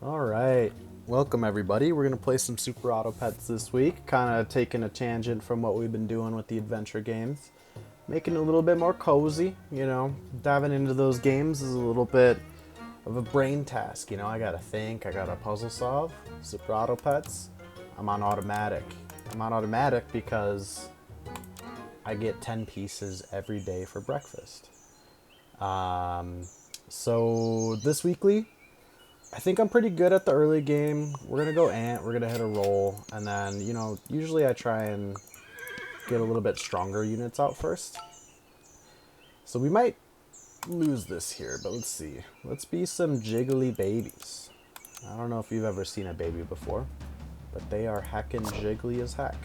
Alright, welcome everybody. We're going to play some Super Auto Pets this week, kind of taking a tangent from what we've been doing with the adventure games. Making it a little bit more cozy, diving into those games is a little bit of a brain task, I gotta think, I gotta puzzle solve. Super Auto Pets, I'm on automatic. I'm on automatic because I get 10 pieces every day for breakfast. So this weekly, I think I'm pretty good at the early game. We're going to go Ant, we're going to hit a roll, and then, usually I try and get a little bit stronger units out first. So we might lose this here, but let's see. Let's be some jiggly babies. I don't know if you've ever seen a baby before, but they are heckin' jiggly as heck.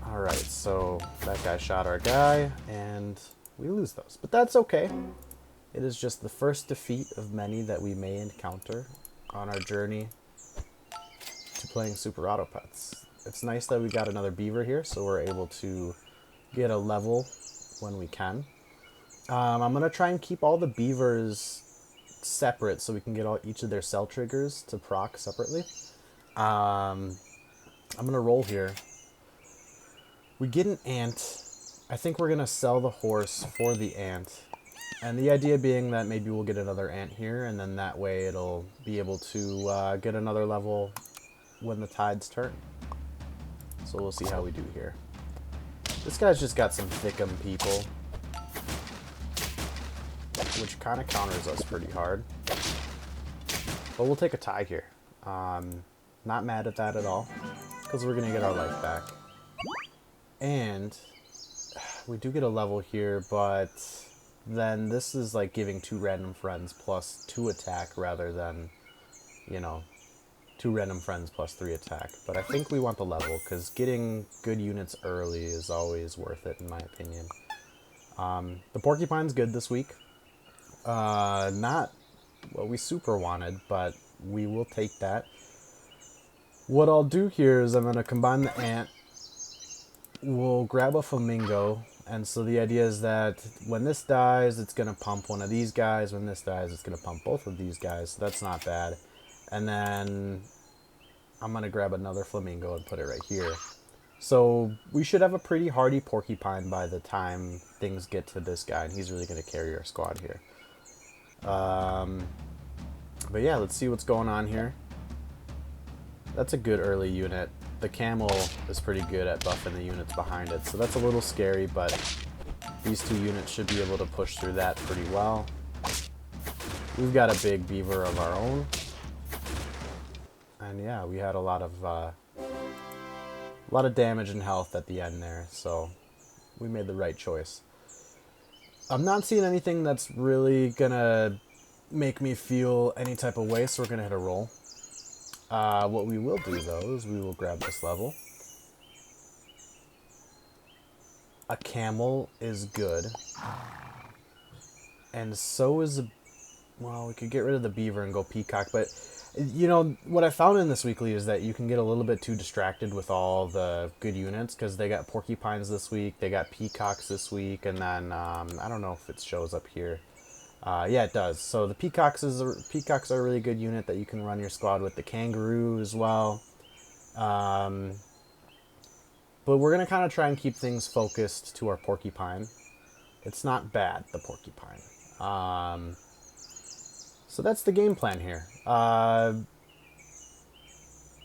Alright, so that guy shot our guy, and we lose those. But that's okay. It is just the first defeat of many that we may encounter on our journey to playing Super Auto Pets. It's nice that we got another beaver here, so we're able to get a level when we can. I'm going to try and keep all the beavers separate so we can get each of their cell triggers to proc separately. I'm going to roll here. We get an ant. I think we're going to sell the horse for the ant. And the idea being that maybe we'll get another ant here, and then that way it'll be able to get another level when the tides turn. So we'll see how we do here. This guy's just got some thickum people, which kind of counters us pretty hard. But we'll take a tie here. Not mad at that at all, because we're going to get our life back. And we do get a level here, but then this is like giving 2 random friends plus 2 attack rather than, 2 random friends plus 3 attack. But I think we want the level because getting good units early is always worth it in my opinion. The porcupine's good this week. Not what we super wanted, but we will take that. What I'll do here is I'm going to combine the ant. We'll grab a flamingo. And so the idea is that when this dies, it's going to pump one of these guys. When this dies, it's going to pump both of these guys. So that's not bad. And then I'm going to grab another flamingo and put it right here. So we should have a pretty hardy porcupine by the time things get to this guy. And he's really going to carry our squad here. But yeah, let's see what's going on here. That's a good early unit. The camel is pretty good at buffing the units behind it, so that's a little scary, but these 2 units should be able to push through that pretty well. We've got a big beaver of our own. And yeah, we had a lot of damage and health at the end there, so we made the right choice. I'm not seeing anything that's really gonna make me feel any type of way, so we're gonna hit a roll. What we will do, though, is we will grab this level. A camel is good. And so is well, we could get rid of the beaver and go peacock, but, what I found in this weekly is that you can get a little bit too distracted with all the good units, because they got porcupines this week, they got peacocks this week, and then, I don't know if it shows up here. Yeah, it does. So the peacocks are a really good unit that you can run your squad with. The kangaroo as well. But we're going to kind of try and keep things focused to our porcupine. It's not bad, the porcupine. So that's the game plan here.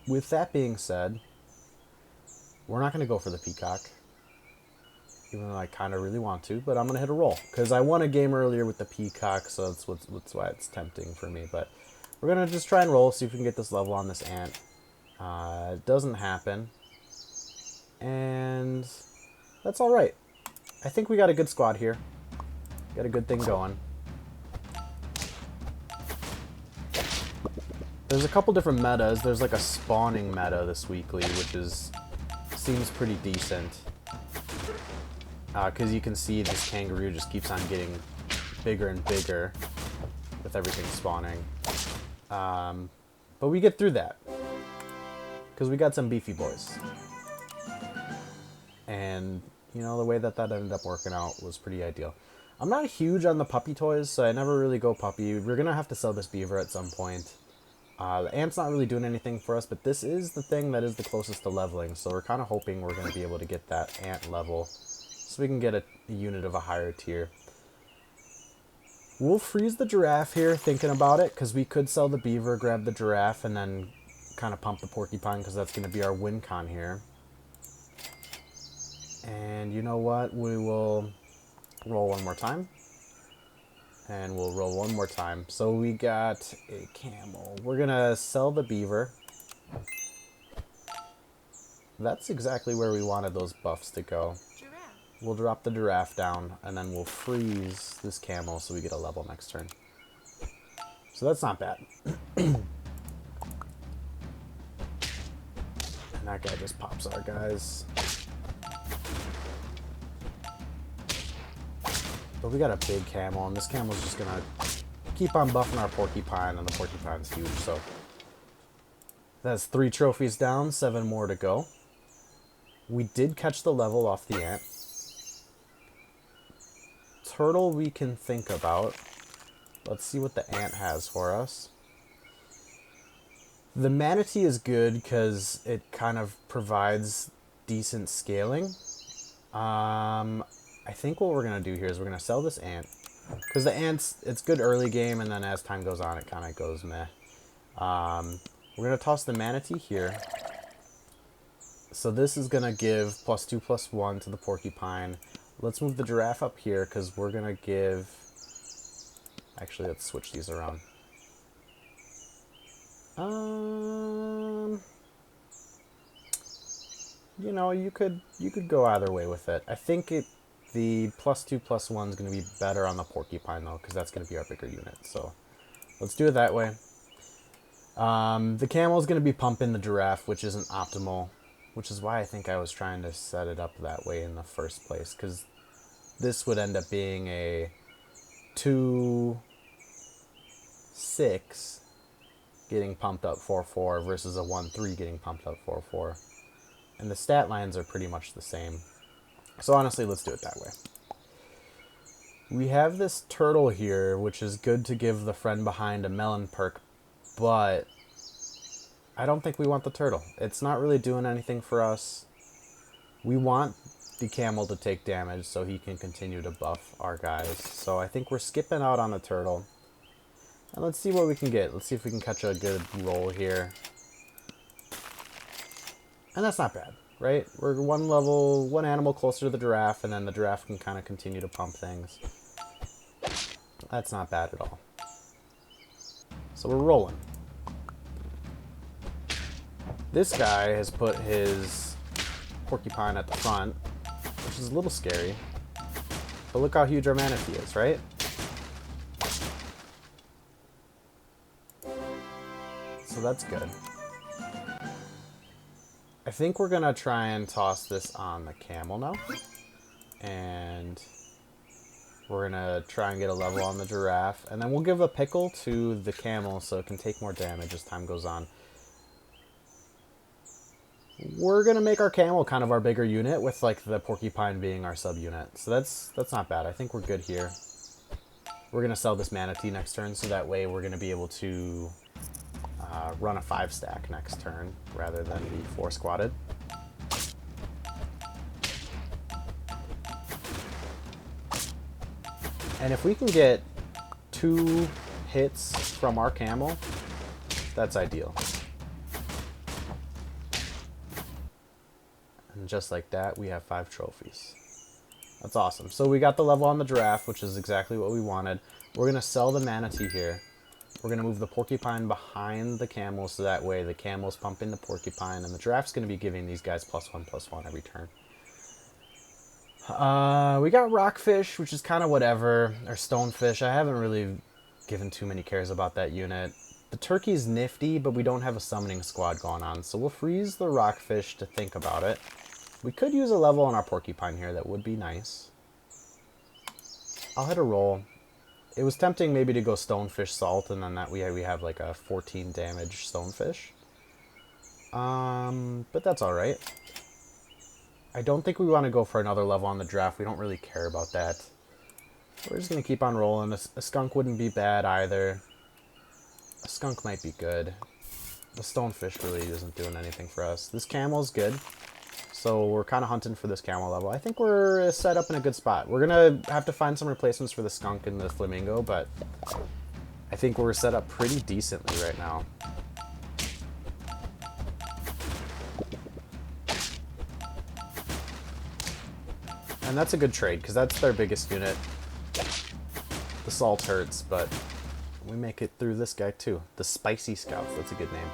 With that being said, we're not going to go for the peacock, even though I kind of really want to, but I'm going to hit a roll, because I won a game earlier with the peacock, so that's why it's tempting for me. But we're going to just try and roll, see if we can get this level on this ant. It doesn't happen, and that's alright. I think we got a good squad here. Got a good thing going. There's a couple different metas. There's like a spawning meta this weekly, which seems pretty decent. Because you can see this kangaroo just keeps on getting bigger and bigger with everything spawning. But we get through that, because we got some beefy boys. And, the way that ended up working out was pretty ideal. I'm not huge on the puppy toys, so I never really go puppy. We're going to have to sell this beaver at some point. The ant's not really doing anything for us, but this is the thing that is the closest to leveling, so we're kind of hoping we're going to be able to get that ant level so we can get a unit of a higher tier. We'll freeze the giraffe here, thinking about it, because we could sell the beaver, grab the giraffe, and then kind of pump the porcupine, because that's going to be our win con here. And you know what? We will roll one more time. And we'll roll one more time. So we got a camel. We're going to sell the beaver. That's exactly where we wanted those buffs to go. We'll drop the giraffe down, and then we'll freeze this camel so we get a level next turn. So that's not bad. And that guy just pops our guys. But we got a big camel, and this camel's just gonna keep on buffing our porcupine, and the porcupine's huge, so that's 3 trophies down, 7 more to go. We did catch the level off the ant. Turtle we can think about. Let's see what the ant has for us. The manatee is good because it kind of provides decent scaling. I think what we're going to do here is we're going to sell this ant. Because the ant's, it's good early game, and then as time goes on, it kind of goes meh. We're going to toss the manatee here. So this is going to give +2/+1 to the porcupine. Let's move the giraffe up here, because we're going to give... Actually, let's switch these around. You know, you could go either way with it. I think the +2/+1 is going to be better on the porcupine, though, because that's going to be our bigger unit. So let's do it that way. The camel is going to be pumping the giraffe, which isn't optimal, which is why I think I was trying to set it up that way in the first place, because this would end up being a 2/6 getting pumped up 4/4 versus a 1/3 getting pumped up 4/4. And the stat lines are pretty much the same. So honestly, let's do it that way. We have this turtle here, which is good to give the friend behind a melon perk, but I don't think we want the turtle. It's not really doing anything for us. We want the camel to take damage so he can continue to buff our guys. So I think we're skipping out on the turtle. And let's see what we can get. Let's see if we can catch a good roll here. And that's not bad, right? We're one animal closer to the giraffe, and then the giraffe can kind of continue to pump things. That's not bad at all. So we're rolling. This guy has put his porcupine at the front, which is a little scary. But look how huge our manatee is, right? So that's good. I think we're going to try and toss this on the camel now. And we're going to try and get a level on the giraffe. And then we'll give a pickle to the camel so it can take more damage as time goes on. We're going to make our camel kind of our bigger unit with like the porcupine being our sub-unit. So that's not bad. I think we're good here. We're going to sell this manatee next turn so that way we're going to be able to run a 5-stack next turn rather than be 4-squatted. And if we can get 2 hits from our camel, that's ideal. And just like that, we have 5 trophies. That's awesome. So we got the level on the giraffe, which is exactly what we wanted. We're going to sell the manatee here. We're going to move the porcupine behind the camel so that way the camel's pumping the porcupine, and the giraffe's going to be giving these guys +1/+1 every turn. We got rockfish, which is kind of whatever, or stonefish. I haven't really given too many cares about that unit. The turkey's nifty, but we don't have a summoning squad going on, so we'll freeze the rockfish to think about it. We could use a level on our porcupine here. That would be nice. I'll hit a roll. It was tempting maybe to go stonefish salt, and then that we have like a 14 damage stonefish. But that's all right. I don't think we want to go for another level on the giraffe. We don't really care about that. We're just going to keep on rolling. A skunk wouldn't be bad either. A skunk might be good. The stonefish really isn't doing anything for us. This camel's good. So we're kind of hunting for this camel level. I think we're set up in a good spot. We're going to have to find some replacements for the skunk and the flamingo, but I think we're set up pretty decently right now. And that's a good trade, because that's their biggest unit. The salt hurts, but we make it through this guy too. The Spicy Scouts, that's a good name.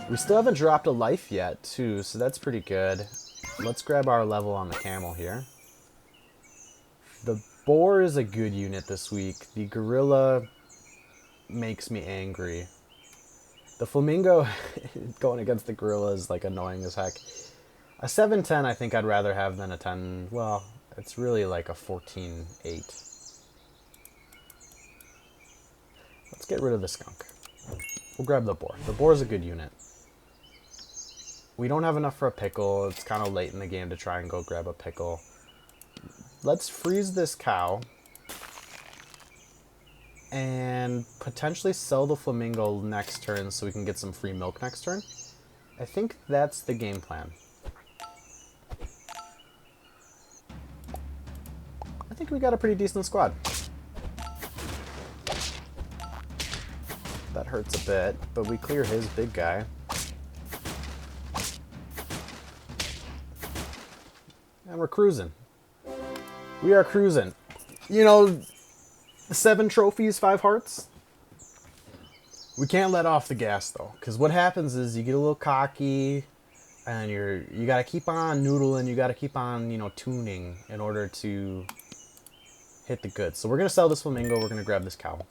We still haven't dropped a life yet, too, so that's pretty good. Let's grab our level on the camel here. The boar is a good unit this week. The gorilla makes me angry. The flamingo going against the gorilla is like annoying as heck. A 7-10 I think I'd rather have than a 10. Well, it's really like a 14-8. Let's get rid of the skunk. We'll grab the boar. The boar is a good unit. We don't have enough for a pickle. It's kind of late in the game to try and go grab a pickle. Let's freeze this cow. And potentially sell the flamingo next turn so we can get some free milk next turn. I think that's the game plan. I think we got a pretty decent squad. That hurts a bit, but we clear his big guy. And we're cruising. We are cruising. You know, 7 trophies, 5 hearts. We can't let off the gas though, because what happens is you get a little cocky, and you gotta keep on noodling. You gotta keep on, you know, tuning in order to hit the goods. So we're gonna sell this flamingo. We're gonna grab this cow.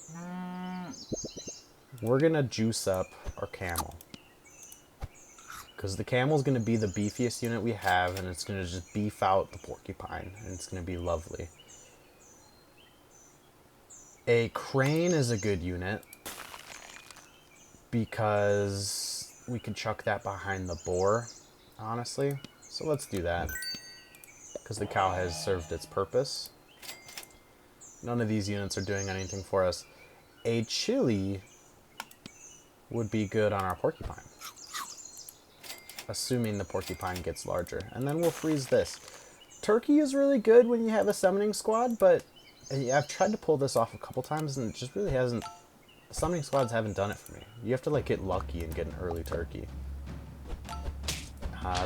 We're gonna juice up our camel, because the camel's gonna be the beefiest unit we have, and it's gonna just beef out the porcupine, and it's gonna be lovely. A crane is a good unit because we can chuck that behind the boar, honestly. So let's do that, because the cow has served its purpose. None of these units are doing anything for us. A chili would be good on our porcupine, assuming the porcupine gets larger. And then we'll freeze this. Turkey is really good when you have a summoning squad, but I've tried to pull this off a couple times and it just really hasn't. The summoning squads haven't done it for me. You have to like get lucky and get an early turkey.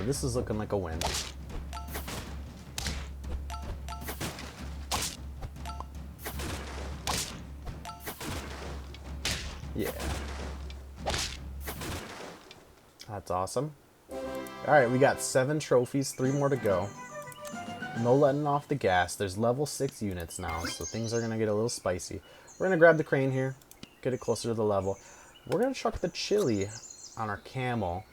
This is looking like a win. Yeah. That's awesome. Alright, we got 7 trophies, 3 more to go. No letting off the gas. There's level 6 units now, so things are going to get a little spicy. We're going to grab the crane here, get it closer to the level. We're going to chuck the chili on our camel,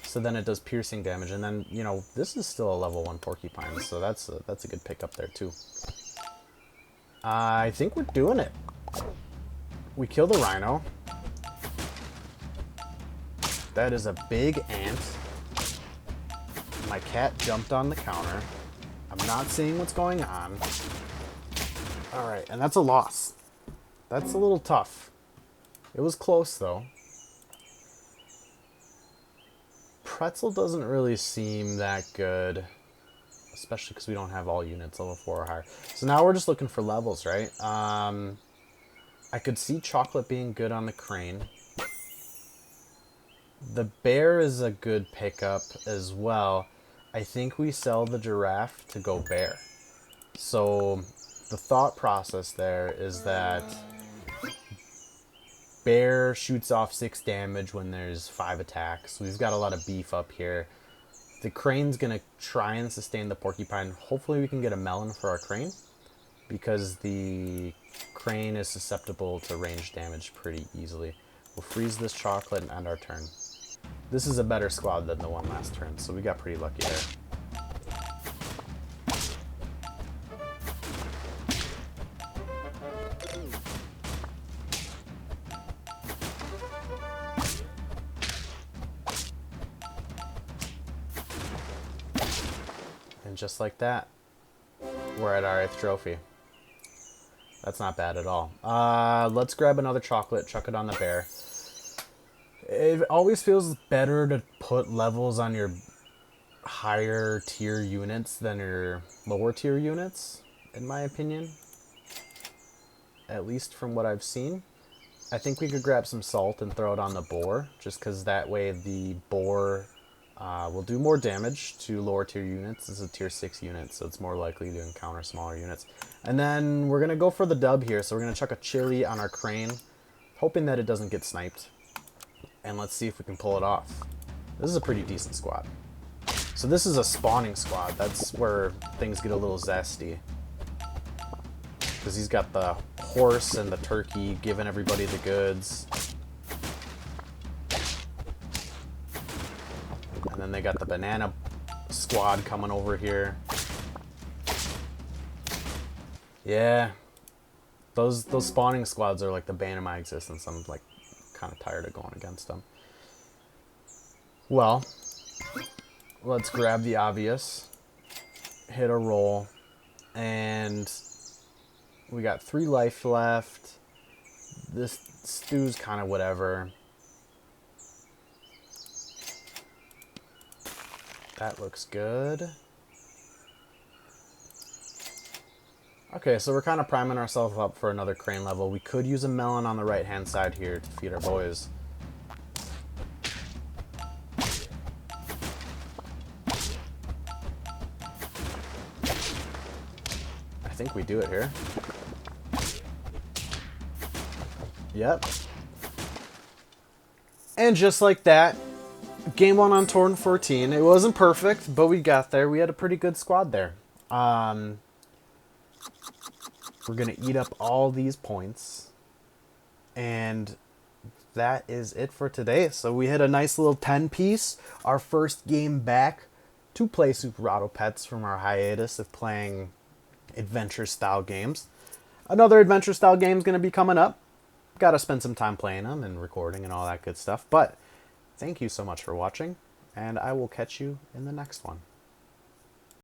so then it does piercing damage. And then, you know, this is still a level 1 porcupine, so that's a good pickup there too. I think we're doing it. We kill the rhino. That is a big ant. My cat jumped on the counter. I'm not seeing what's going on. Alright, and that's a loss. That's a little tough. It was close, though. Pretzel doesn't really seem that good, especially because we don't have all units level 4 or higher. So now we're just looking for levels, right? I could see chocolate being good on the crane. The bear is a good pickup as well. I think we sell the giraffe to go bear. So the thought process there is that bear shoots off 6 damage when there's 5 attacks. We've got a lot of beef up here. The crane's going to try and sustain the porcupine. Hopefully we can get a melon for our crane, because the crane is susceptible to range damage pretty easily. We'll freeze this chocolate and end our turn. This is a better squad than the one last turn, so we got pretty lucky there. And just like that, we're at our 8th trophy. That's not bad at all. Let's grab another chocolate, chuck it on the bear. It always feels better to put levels on your higher tier units than your lower tier units, in my opinion. At least from what I've seen. I think we could grab some salt and throw it on the boar, just because that way the boar will do more damage to lower tier units. This is a tier 6 unit, so it's more likely to encounter smaller units. And then we're going to go for the dub here, so we're going to chuck a chili on our crane, hoping that it doesn't get sniped. And let's see if we can pull it off. This is a pretty decent squad. So this is a spawning squad. That's where things get a little zesty. Because he's got the horse and the turkey giving everybody the goods. And then they got the banana squad coming over here. Yeah. Those spawning squads are like the bane of my existence. I'm like kind of tired of going against them. Well, let's grab the obvious. Hit a roll. And we got 3 life left. This stew's kind of whatever. That looks good. Okay, so we're kind of priming ourselves up for another crane level. We could use a melon on the right-hand side here to feed our boys. I think we do it here. Yep. And just like that, game 1 on Torn 14. It wasn't perfect, but we got there. We had a pretty good squad there. We're going to eat up all these points. And that is it for today. So we hit a nice little 10-piece. Our first game back to play Super Auto Pets from our hiatus of playing adventure-style games. Another adventure-style game is going to be coming up. Got to spend some time playing them and recording and all that good stuff. But thank you so much for watching, and I will catch you in the next one.